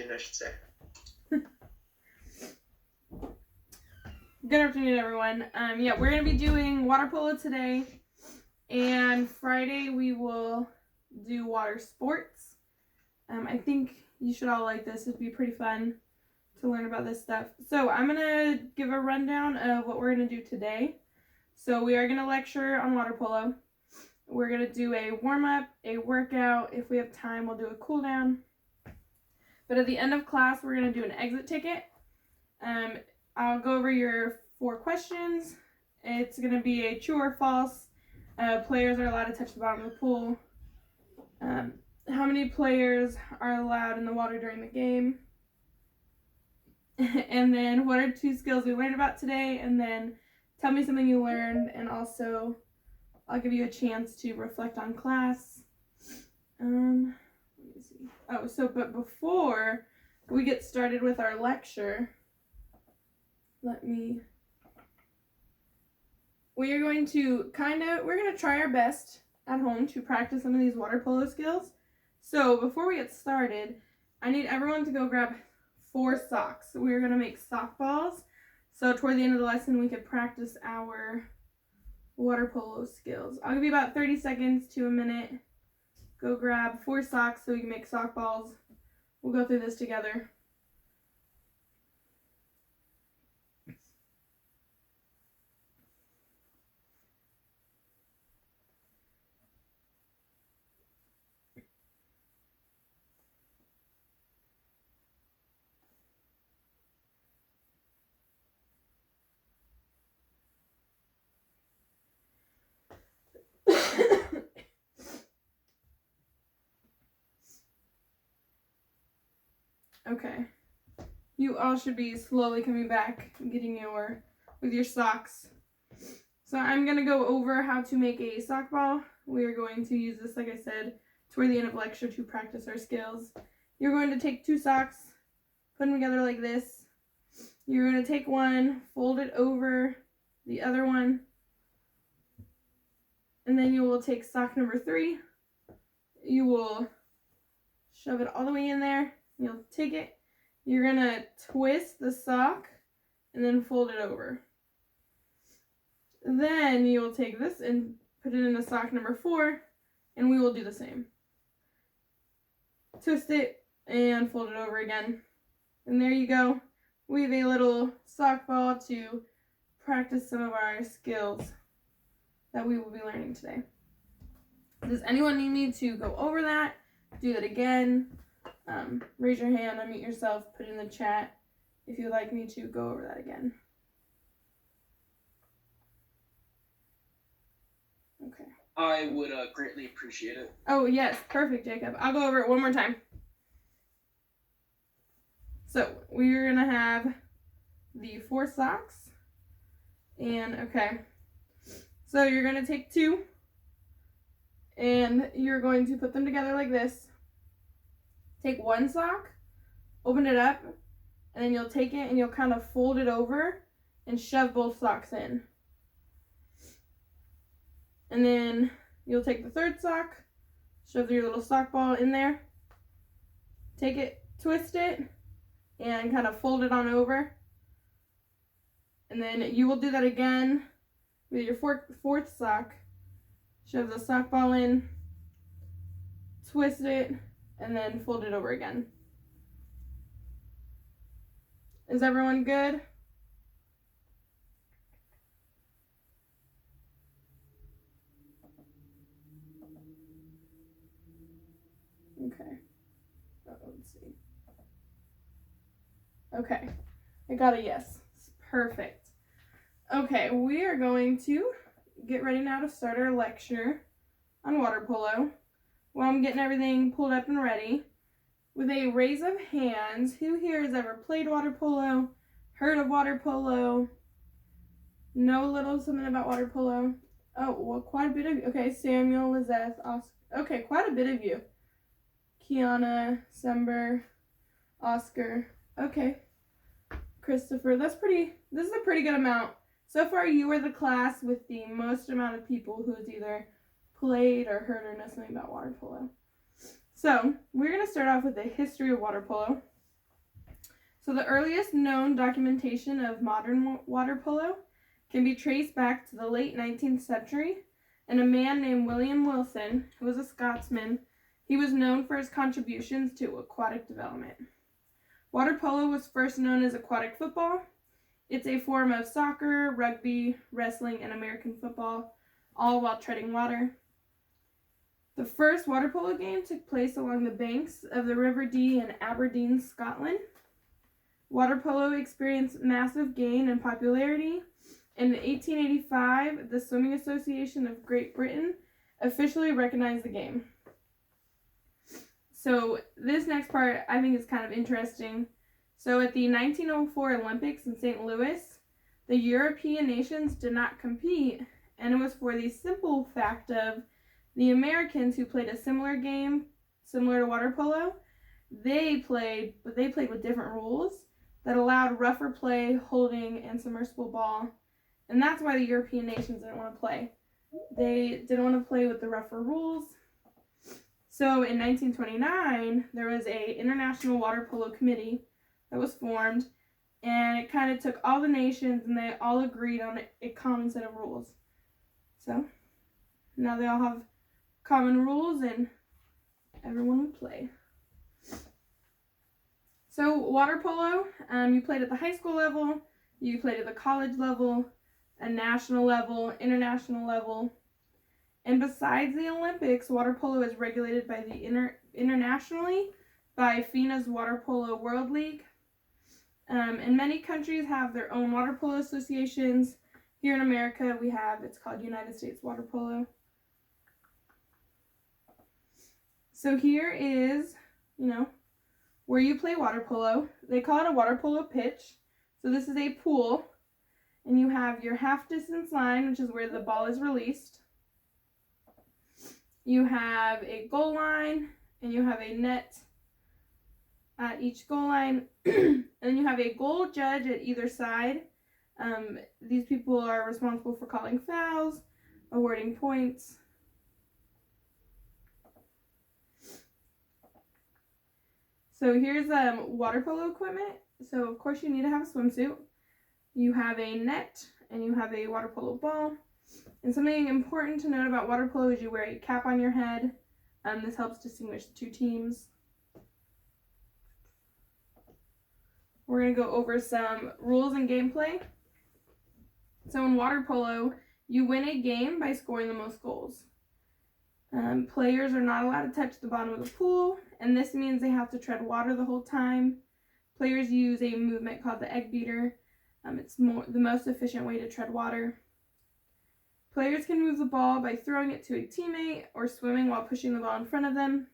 afternoon, I should say. Good afternoon, everyone. Yeah, we're going to be doing water polo today, and Friday we will do water sports. I think you should all like this. It'd be pretty fun to learn about this stuff. So I'm going to give a rundown of what we're going to do today. So we are going to lecture on water polo. We're going to do a warm-up, a workout. If we have time, we'll do a cool down. But at the end of class, we're going to do an exit ticket. I'll go over your 4 questions. It's going to be a true or false. Players are allowed to touch the bottom of the pool. How many players are allowed in the water during the game? And then what are 2 skills we learned about today? And then tell me something you learned, and also I'll give you a chance to reflect on class. Let me see. But before we get started with our lecture, we're going to try our best at home to practice some of these water polo skills. So before we get started, I need everyone to go grab 4 socks. We're going to make sock balls. So toward the end of the lesson, we could practice our water polo skills. I'll give you about 30 seconds to a minute. Go grab 4 socks so we can make sock balls. We'll go through this together. Okay. You all should be slowly coming back and getting with your socks. So I'm going to go over how to make a sock ball. We are going to use this, like I said, toward the end of lecture to practice our skills. You're going to take 2 socks, put them together like this. You're going to take one, fold it over the other one, and then you will take sock number 3. You will shove it all the way in there. You'll take it. You're going to twist the sock and then fold it over. Then you will take this and put it into sock number 4, and we will do the same. Twist it and fold it over again. And there you go. We have a little sock ball to practice some of our skills that we will be learning today. Does anyone need me to go over that? Do that again? Raise your hand, unmute yourself, put it in the chat if you'd like me to go over that again. Okay. I would greatly appreciate it. Oh, yes. Perfect, Jacob. I'll go over it one more time. So, we're going to have the 4 socks. And, okay. So, you're going to take 2. And you're going to put them together like this. Take 1 sock, open it up, and then you'll take it and you'll kind of fold it over and shove both socks in. And then you'll take the 3rd sock, shove your little sock ball in there, take it, twist it, and kind of fold it on over. And then you will do that again with your 4th sock. Shove the sock ball in, twist it, and then fold it over again. Is everyone good? Okay. Let's see. Okay. I got a yes. Perfect. Okay, we are going to get ready now to start our lecture on water polo. While I'm getting everything pulled up and ready, with a raise of hands, who here has ever played water polo, heard of water polo, know a little something about water polo? Oh, well, quite a bit of you. Okay, Samuel, Lizeth, Oscar. Okay, quite a bit of you. Kiana, Sember, Oscar. Okay. Christopher, this is a pretty good amount. So far, you are the class with the most amount of people who's either played or heard or know something about water polo. So, we're going to start off with the history of water polo. So the earliest known documentation of modern water polo can be traced back to the late 19th century, and a man named William Wilson, who was a Scotsman, he was known for his contributions to aquatic development. Water polo was first known as aquatic football. It's a form of soccer, rugby, wrestling, and American football, all while treading water. The first water polo game took place along the banks of the River Dee in Aberdeen, Scotland. Water polo experienced massive gain in popularity. In 1885, the Swimming Association of Great Britain officially recognized the game. So this next part I think is kind of interesting. So at the 1904 Olympics in St. Louis, the European nations did not compete, and it was for the simple fact of the Americans who played a similar game, similar to water polo, they played with different rules that allowed rougher play, holding, and submersible ball. And that's why the European nations didn't want to play. They didn't want to play with the rougher rules. So in 1929, there was a International Water Polo Committee that was formed, and it kind of took all the nations and they all agreed on a common set of rules. So now they all have common rules and everyone will play. So water polo, you played at the high school level, you played at the college level, a national level, international level. And besides the Olympics, water polo is regulated by the internationally by FINA's Water Polo World League. And many countries have their own water polo associations. Here in America, it's called United States Water Polo. So here is, where you play water polo. They call it a water polo pitch. So this is a pool, and you have your half distance line, which is where the ball is released. You have a goal line, and you have a net at each goal line. And then you have a goal judge at either side. These people are responsible for calling fouls, awarding points. So here's water polo equipment. So of course you need to have a swimsuit. You have a net, and you have a water polo ball. And something important to note about water polo is you wear a cap on your head. This helps distinguish the two teams. We're going to go over some rules and gameplay. So in water polo, you win a game by scoring the most goals. Players are not allowed to touch the bottom of the pool, and this means they have to tread water the whole time. Players use a movement called the egg beater. It's the most efficient way to tread water. Players can move the ball by throwing it to a teammate or swimming while pushing the ball in front of them.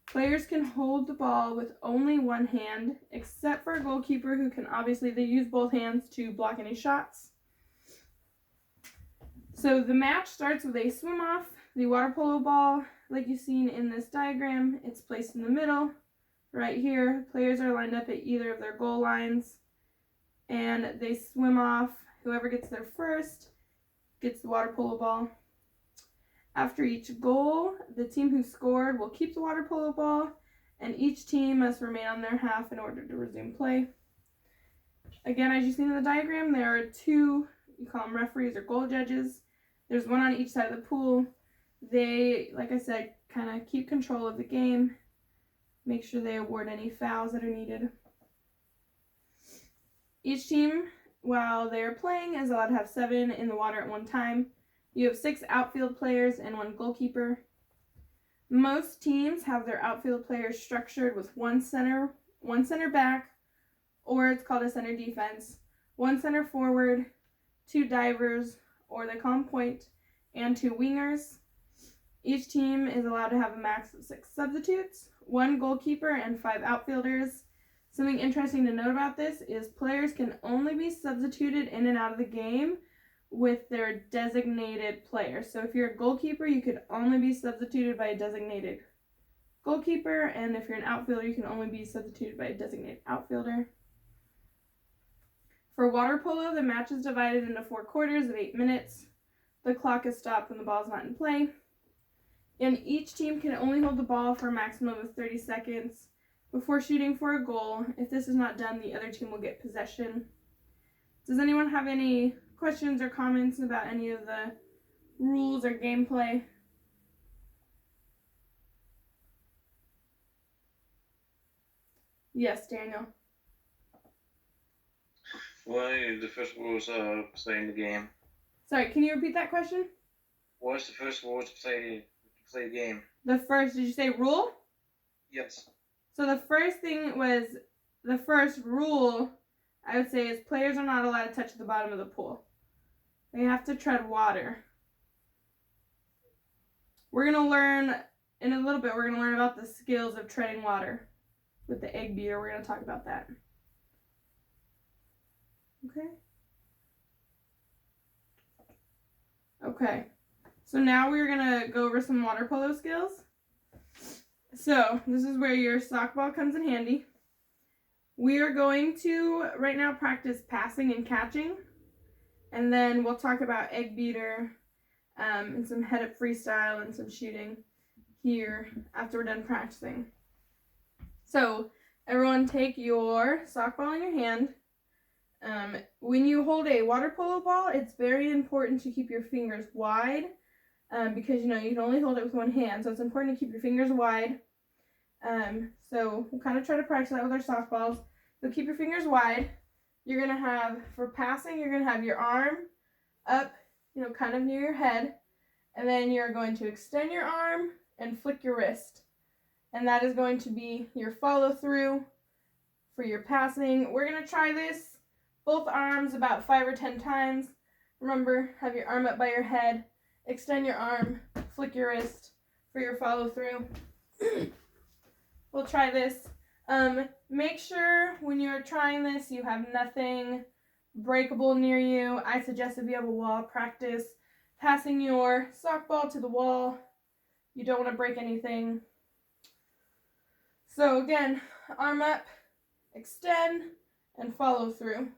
Players can hold the ball with only one hand, except for a goalkeeper who can they use both hands to block any shots. So the match starts with a swim off. The water polo ball, like you've seen in this diagram, it's placed in the middle. Right here, players are lined up at either of their goal lines, and they swim off. Whoever gets there first gets the water polo ball. After each goal, the team who scored will keep the water polo ball, and each team must remain on their half in order to resume play. Again, as you've seen in the diagram, there are two, you call them referees or goal judges. There's one on each side of the pool. They, like I said, kind of keep control of the game, make sure they award any fouls that are needed. Each team, while they are playing, is allowed to have 7 in the water at one time. You have 6 outfield players and 1 goalkeeper. Most teams have their outfield players structured with one center back, or it's called a center defense, 1 center forward, 2 divers, or they call them point, and 2 wingers. Each team is allowed to have a max of 6 substitutes, 1 goalkeeper, and 5 outfielders. Something interesting to note about this is players can only be substituted in and out of the game with their designated player. So if you're a goalkeeper, you could only be substituted by a designated goalkeeper, and if you're an outfielder, you can only be substituted by a designated outfielder. For water polo, the match is divided into 4 quarters of 8 minutes. The clock is stopped when the ball is not in play. And each team can only hold the ball for a maximum of 30 seconds. before shooting for a goal. If this is not done, the other team will get possession. Does anyone have any questions or comments about any of the rules or gameplay? Yes, Daniel. What are the first rules of playing the game? Sorry, can you repeat that question? What's the first rule to play the game? The first, did you say rule? Yes. So the first rule, I would say, is players are not allowed to touch the bottom of the pool. They have to tread water. We're going to learn, in a little bit, we're going to learn about the skills of treading water. With the egg beater, we're going to talk about that. Okay. So now we're going to go over some water polo skills. So this is where your sock ball comes in handy. We are going to, right now, practice passing and catching. And then we'll talk about egg beater and some head-up freestyle and some shooting here after we're done practicing. So everyone take your sock ball in your hand. When you hold a water polo ball, it's very important to keep your fingers wide because, you can only hold it with one hand. So it's important to keep your fingers wide. So we'll kind of try to practice that with our softballs. So keep your fingers wide. You're going to have, for passing, you're going to have your arm up, kind of near your head. And then you're going to extend your arm and flick your wrist. And that is going to be your follow through for your passing. We're going to try this, both arms, about 5 or 10 times. Remember, have your arm up by your head, extend your arm, flick your wrist for your follow through. We'll try this. Make sure when you're trying this, you have nothing breakable near you. I suggest if you have a wall, practice passing your sock ball to the wall. You don't want to break anything. So again, arm up, extend, and follow through.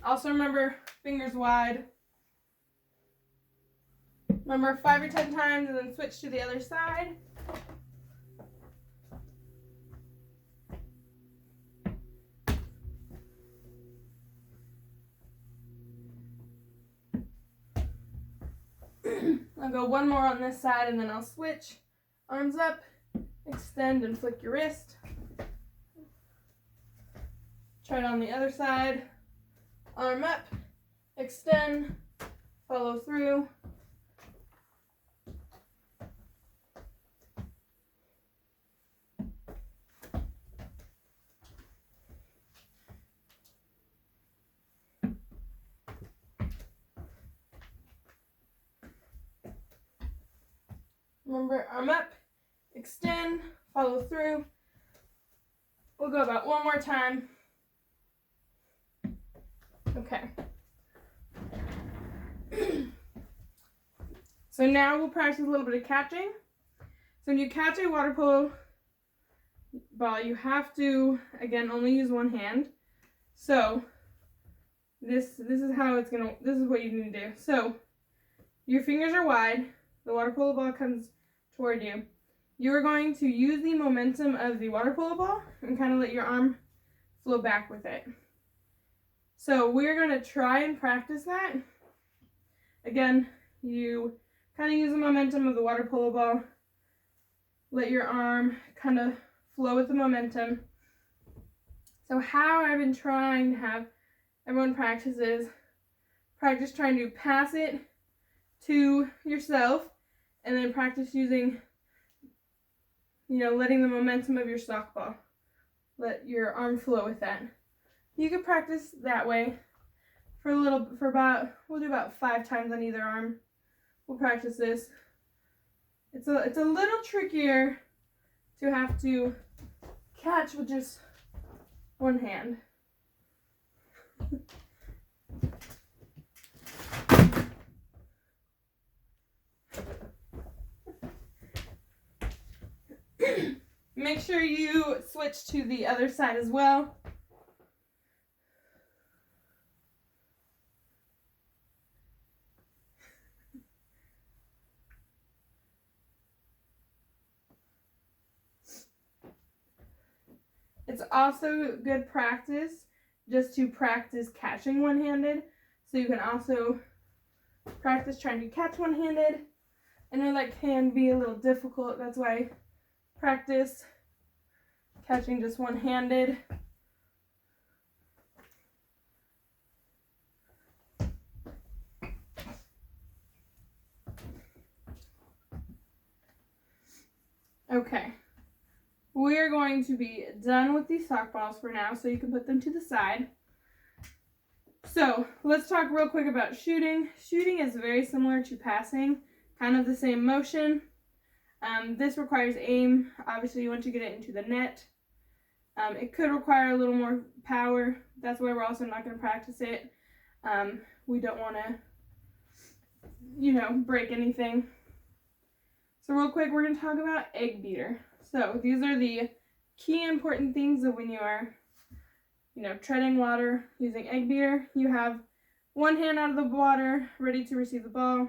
Also remember, fingers wide. Remember, 5 or 10 times and then switch to the other side. I'll go one more on this side and then I'll switch. Arms up, extend and flick your wrist. Try it on the other side. Arm up, extend, follow through. Remember, arm up, extend, follow through. We'll go about one more time. Okay. So now we'll practice a little bit of catching. So when you catch a water polo ball, you have to, again, only use one hand. So this is what you need to do. So your fingers are wide. The water polo ball comes toward you. You're going to use the momentum of the water polo ball and kind of let your arm flow back with it. So we're going to try and practice that. Again, you kind of use the momentum of the water polo ball. Let your arm kind of flow with the momentum. So how I've been trying to have everyone practice is practice trying to pass it to yourself and then practice using, letting the momentum of your sock ball. Let your arm flow with that. You can practice that way we'll do about 5 times on either arm. We'll practice this. It's a little trickier to have to catch with just one hand. Make sure you switch to the other side as well. It's also good practice just to practice catching one-handed. So you can also practice trying to catch one-handed. I know that can be a little difficult. That's why practice catching just one-handed. Okay, we are going to be done with these sock balls for now, so you can put them to the side. So let's talk real quick about shooting. Shooting is very similar to passing, kind of the same motion. This requires aim. Obviously, you want to get it into the net. It could require a little more power. That's why we're also not going to practice it. We don't want to, break anything. So real quick, we're going to talk about egg beater. So these are the key important things of when you are, treading water using egg beater. You have one hand out of the water, ready to receive the ball.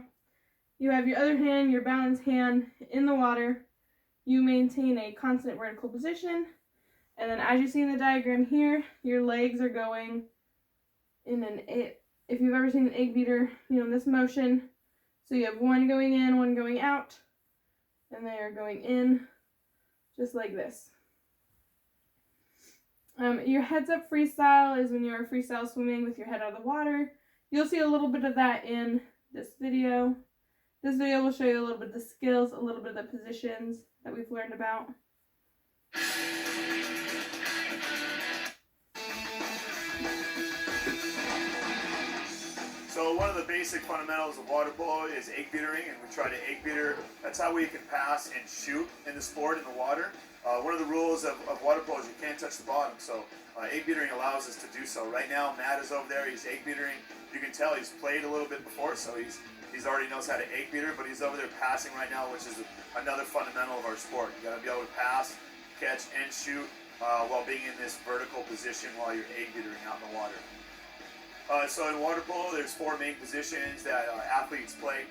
You have your other hand, your balance hand, in the water. You maintain a constant vertical position. And then as you see in the diagram here, your legs are going in if you've ever seen an egg beater, in this motion. So you have one going in, one going out. And they are going in just like this. Your heads up freestyle is when you are freestyle swimming with your head out of the water. You'll see a little bit of that in this video. This video will show you a little bit of the skills, a little bit of the positions that we've learned about. So one of the basic fundamentals of water polo is egg beatering, and we try to egg beater. That's how we can pass and shoot in the sport in the water. One of the rules of water polo is you can't touch the bottom, so egg beatering allows us to do so. Right now, Matt is over there, he's egg beatering. You can tell he's played a little bit before, so he's already knows how to egg beater, but he's over there passing right now, which is another fundamental of our sport. You gotta be able to pass, catch, and shoot while being in this vertical position while you're egg beatering out in the water. So in water polo, there's four main positions that athletes play.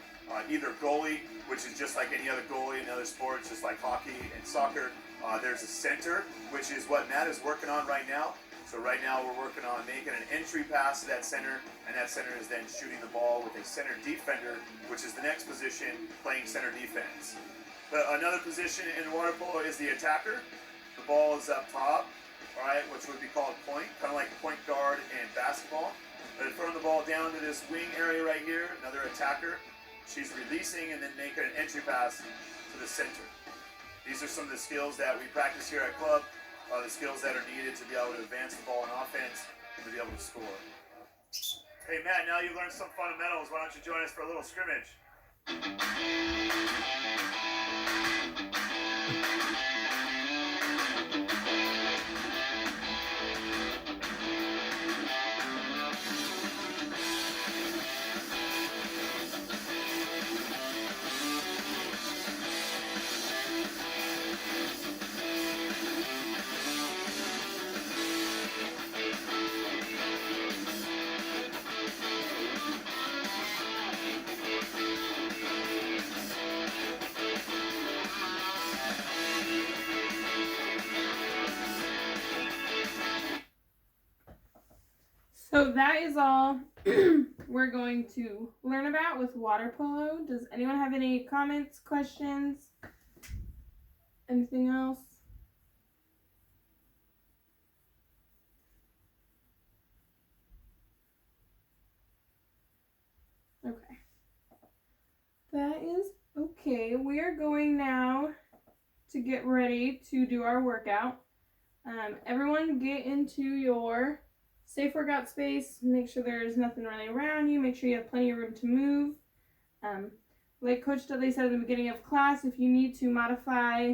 Either goalie, which is just like any other goalie in other sports, just like hockey and soccer. There's a center, which is what Matt is working on right now. So right now we're working on making an entry pass to that center, and that center is then shooting the ball with a center defender, which is the next position, playing center defense. Another position in water polo is the attacker. The ball is up top, all right, which would be called point, kind of like point guard in basketball. But throwing the ball down to this wing area right here, another attacker. She's releasing and then making an entry pass to the center. These are some of the skills that we practice here at club, the skills that are needed to be able to advance the ball in offense and to be able to score. Hey Matt, now you've learned some fundamentals. Why don't you join us for a little scrimmage? So that is all we're going to learn about with water polo. Does anyone have any comments, questions, anything else? Okay. That is okay. We are going now to get ready to do our workout. Everyone get into your safe workout space. Make sure there's nothing running around you. Make sure you have plenty of room to move. Like Coach Dudley said in the beginning of class, if you need to modify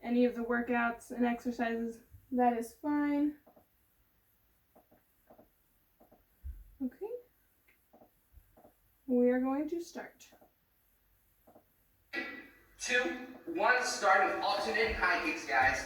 any of the workouts and exercises, that is fine. Okay. We are going to start. 2, 1, start with alternating high kicks, guys.